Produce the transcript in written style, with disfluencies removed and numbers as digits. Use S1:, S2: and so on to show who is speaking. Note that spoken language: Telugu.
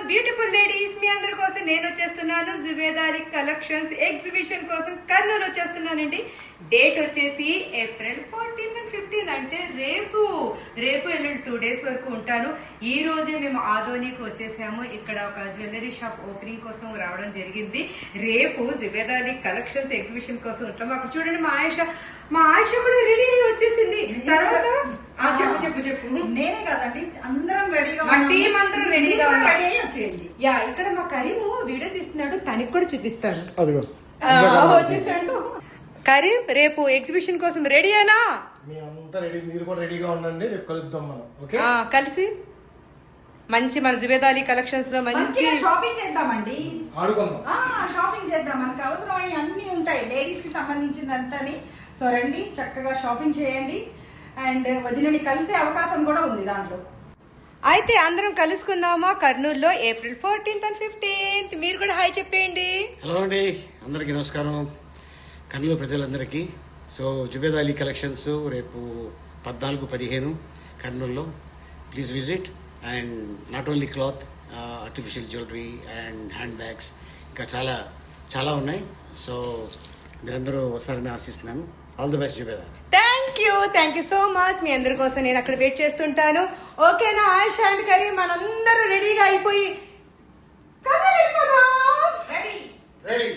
S1: బ్యూటిఫుల్ లేడీస్, మీ అందరి కోసం నేను వచ్చేస్తున్నాను జుబేదారి కలెక్షన్స్ ఎగ్జిబిషన్ కోసం కర్నూలు వచ్చేస్తున్నానండి. డేట్ వచ్చేసి ఏప్రిల్ 14 and 15 అంటే రేపు ఎల్లుండి 2 days వరకు ఉంటాను. ఈ రోజే మేము ఆదోనికి వచ్చేసాము. ఇక్కడ ఒక జ్యువెలరీ షాప్ ఓపెనింగ్ కోసం రావడం జరిగింది. రేపు జుబేదారి కలెక్షన్స్ ఎగ్జిబిషన్ కోసం ఉంటాము. అక్కడ చూడండి మా ఆయిష కూడా రెడీ అయ్యి వచ్చేసింది. తర్వాత చెప్పు
S2: నేనే కాదండి, అందరం రెడీగా
S1: టీం అందరం రెడీగా
S2: రెడీ అయ్యి వచ్చేయండి.
S1: యా, ఇక్కడ మా కరీము వీడియో తీస్తున్నాడు, తనకి కూడా చూపిస్తాడు. వచ్చేసాడు కరీం. రేపు ఎగ్జిబిషన్ కోసం రెడీ అయినా?
S3: అంతా రెడీ, మీరు కూడా రెడీగా ఉండండి. రేపు కలుద్దాం మనం. ఓకే,
S1: కలిసి మంచి మన జుబేదారి కలెక్షన్స్ లో మంచి
S2: షాపింగ్ చేద్దామండి.
S3: ఆడుకుందాం,
S2: షాపింగ్ చేద్దాం. మనకు అవసరమైన అన్ని ఉంటాయి లేడీస్ కి సంబంధించినంతని. సో రండి, చక్కగా షాపింగ్ చేయండి. అండ్ వదినని కలిసే అవకాశం కూడా ఉంది దాంట్లో.
S1: అయితే అందరం కలుసుకుందామా కర్నూలులో ఏప్రిల్ 14th and 15th. మీరు కూడా హాయ్ చెప్పేయండి.
S4: హలో అండి, అందరికీ నమస్కారం. కర్నూలు ప్రజలందరికీ. సో జుబేదాలి కలెక్షన్స్ రేపు 14-15 కర్నూలులో. Please visit. And not only cloth, artificial jewellery and hand bags, ఇంకా చాలా చాలా ఉన్నాయి. సో మీరందరూ వస్తారని ఆశిస్తున్నాను. ఆల్ ది బెస్ట్ జుబేదారి.
S1: Thank you so much. మీ అందరి కోసం నేను అక్కడ వెయిట్ చేస్తుంటాను. ఓకేనా ఆయిషా అండ్ కరీం? మనందరూ రెడీగా అయిపోయి
S2: రెడీ
S3: రెడీ.